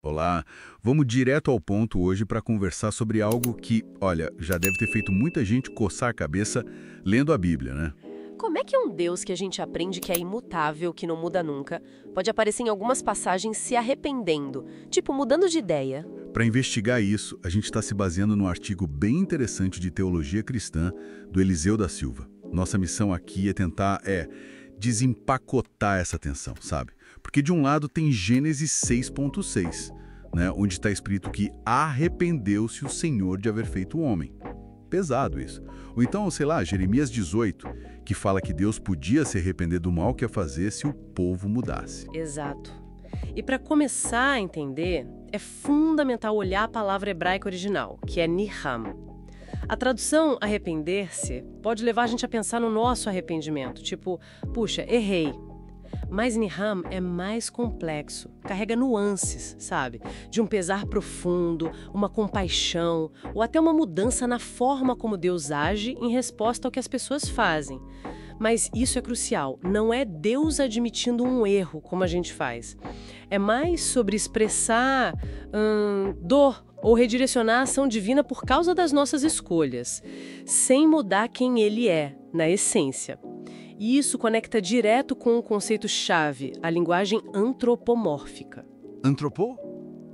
Olá, vamos direto ao ponto hoje para conversar sobre algo que, olha, já deve ter feito muita gente coçar a cabeça lendo a Bíblia, né? Como é que um Deus que a gente aprende que é imutável, que não muda nunca, pode aparecer em algumas passagens se arrependendo, tipo mudando de ideia? Para investigar isso, a gente está se baseando num artigo bem interessante de teologia cristã do Eliseu da Silva. Nossa missão aqui é tentar desempacotar essa tensão, sabe? Porque de um lado tem Gênesis 6.6, né, onde está escrito que arrependeu-se o Senhor de haver feito o homem. Pesado isso. Ou então, sei lá, Jeremias 18, que fala que Deus podia se arrepender do mal que ia fazer se o povo mudasse. Exato. E para começar a entender, é fundamental olhar a palavra hebraica original, que é niham. A tradução arrepender-se pode levar a gente a pensar no nosso arrependimento, tipo, puxa, errei. Mas niham é mais complexo, carrega nuances, sabe? De um pesar profundo, uma compaixão, ou até uma mudança na forma como Deus age em resposta ao que as pessoas fazem. Mas isso é crucial, não é Deus admitindo um erro, como a gente faz. É mais sobre expressar dor ou redirecionar a ação divina por causa das nossas escolhas, sem mudar quem Ele é, na essência. E isso conecta direto com o conceito-chave, a linguagem antropomórfica. Antropô?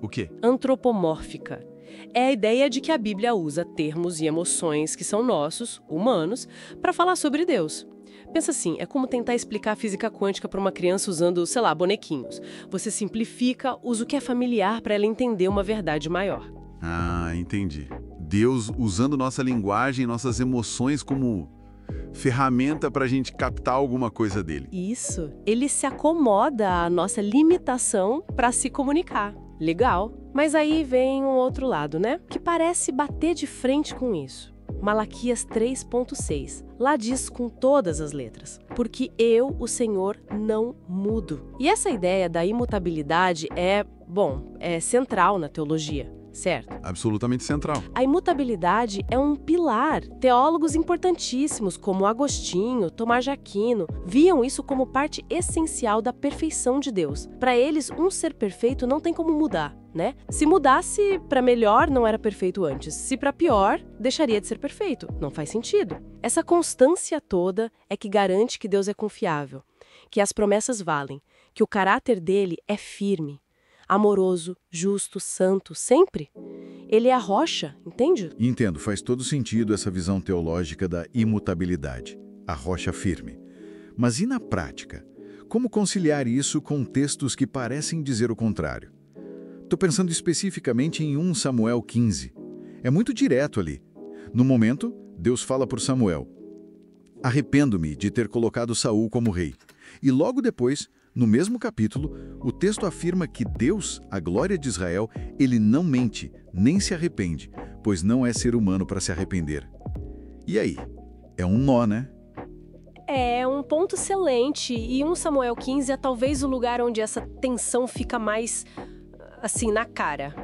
O quê? Antropomórfica é a ideia de que a Bíblia usa termos e emoções que são nossos, humanos, para falar sobre Deus. Pensa assim, é como tentar explicar a física quântica para uma criança usando, sei lá, bonequinhos. Você simplifica, usa o que é familiar para ela entender uma verdade maior. Ah, entendi. Deus usando nossa linguagem, nossas emoções como ferramenta para a gente captar alguma coisa dele. Isso. Ele se acomoda à nossa limitação para se comunicar. Legal. Mas aí vem um outro lado, né? Que parece bater de frente com isso. Malaquias 3.6. Lá diz com todas as letras: porque eu, o Senhor, não mudo. E essa ideia da imutabilidade é central na teologia. Certo? Absolutamente central. A imutabilidade é um pilar. Teólogos importantíssimos, como Agostinho, Tomás de Aquino, viam isso como parte essencial da perfeição de Deus. Para eles, um ser perfeito não tem como mudar, né? Se mudasse para melhor, não era perfeito antes. Se para pior, deixaria de ser perfeito. Não faz sentido. Essa constância toda é que garante que Deus é confiável, que as promessas valem, que o caráter dele é firme. Amoroso, justo, santo, sempre. Ele é a rocha, entende? Entendo, faz todo sentido essa visão teológica da imutabilidade, a rocha firme. Mas e na prática? Como conciliar isso com textos que parecem dizer o contrário? Estou pensando especificamente em 1 Samuel 15. É muito direto ali. No momento, Deus fala por Samuel: arrependo-me de ter colocado Saul como rei. E logo depois, no mesmo capítulo, o texto afirma que Deus, a glória de Israel, ele não mente, nem se arrepende, pois não é ser humano para se arrepender. E aí? É um nó, né? É um ponto excelente, e 1 Samuel 15 é talvez o lugar onde essa tensão fica mais, assim, na cara.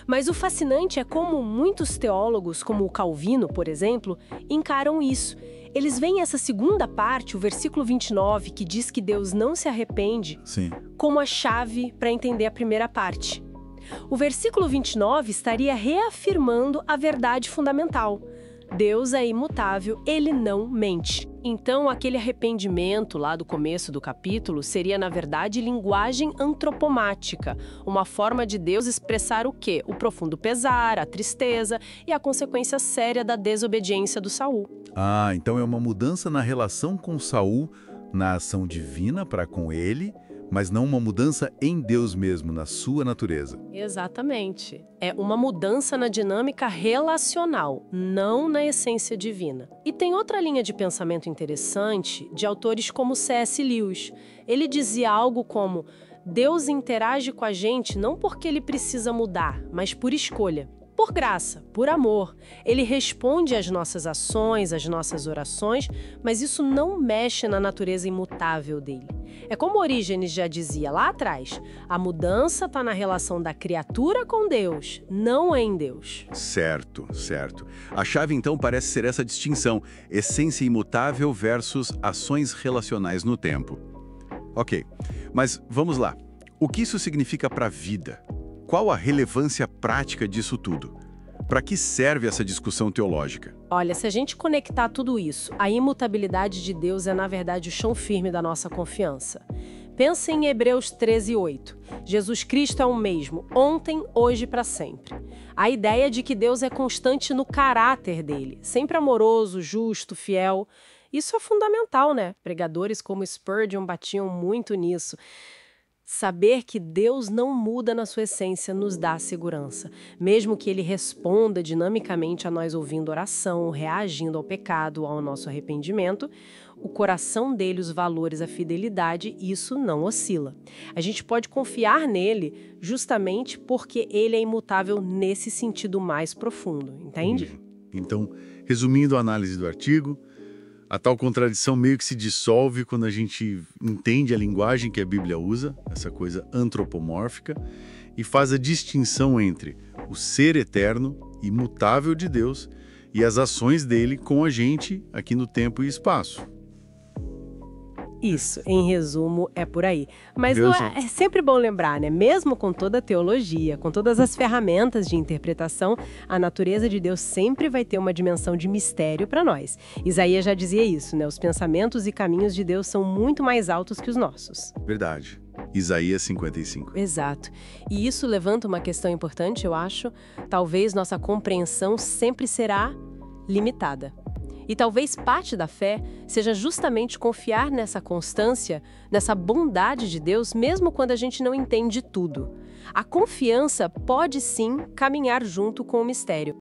Mas o fascinante é como muitos teólogos, como o Calvino, por exemplo, encaram isso. Eles veem essa segunda parte, o versículo 29, que diz que Deus não se arrepende, Sim. como a chave para entender a primeira parte. O versículo 29 estaria reafirmando a verdade fundamental. Deus é imutável, ele não mente. Então, aquele arrependimento lá do começo do capítulo seria, na verdade, linguagem antropomática, uma forma de Deus expressar o quê? O profundo pesar, a tristeza e a consequência séria da desobediência do Saul. Ah, então é uma mudança na relação com Saul, na ação divina para com ele, mas não uma mudança em Deus mesmo, na sua natureza. Exatamente. É uma mudança na dinâmica relacional, não na essência divina. E tem outra linha de pensamento interessante de autores como C.S. Lewis. Ele dizia algo como: Deus interage com a gente não porque ele precisa mudar, mas por escolha. Por graça, por amor. Ele responde às nossas ações, às nossas orações, mas isso não mexe na natureza imutável dele. É como Orígenes já dizia lá atrás, a mudança está na relação da criatura com Deus, não em Deus. Certo, certo. A chave então parece ser essa distinção, essência imutável versus ações relacionais no tempo. Ok, mas vamos lá. O que isso significa para a vida? qual a relevância prática disso tudo? Para que serve essa discussão teológica? Olha, se a gente conectar tudo isso, a imutabilidade de Deus é, na verdade, o chão firme da nossa confiança. Pensa em Hebreus 13:8. Jesus Cristo é o mesmo, ontem, hoje e para sempre. A ideia de que Deus é constante no caráter dele, sempre amoroso, justo, fiel. Isso é fundamental, né? Pregadores como Spurgeon batiam muito nisso. Saber que Deus não muda na sua essência nos dá segurança. Mesmo que ele responda dinamicamente a nós ouvindo oração, reagindo ao pecado, ao nosso arrependimento, o coração dele, os valores, a fidelidade, isso não oscila. A gente pode confiar nele justamente porque ele é imutável nesse sentido mais profundo, entende? Então, resumindo a análise do artigo, a tal contradição meio que se dissolve quando a gente entende a linguagem que a Bíblia usa, essa coisa antropomórfica, e faz a distinção entre o ser eterno, imutável de Deus, e as ações dele com a gente aqui no tempo e espaço. Isso, em resumo, é por aí. Mas não é sempre bom lembrar, né? Mesmo com toda a teologia, com todas as ferramentas de interpretação, a natureza de Deus sempre vai ter uma dimensão de mistério para nós. Isaías já dizia isso, né? Os pensamentos e caminhos de Deus são muito mais altos que os nossos. Verdade. Isaías 55. Exato. E isso levanta uma questão importante, eu acho. Talvez nossa compreensão sempre será limitada. E talvez parte da fé seja justamente confiar nessa constância, nessa bondade de Deus, mesmo quando a gente não entende tudo. A confiança pode sim caminhar junto com o mistério.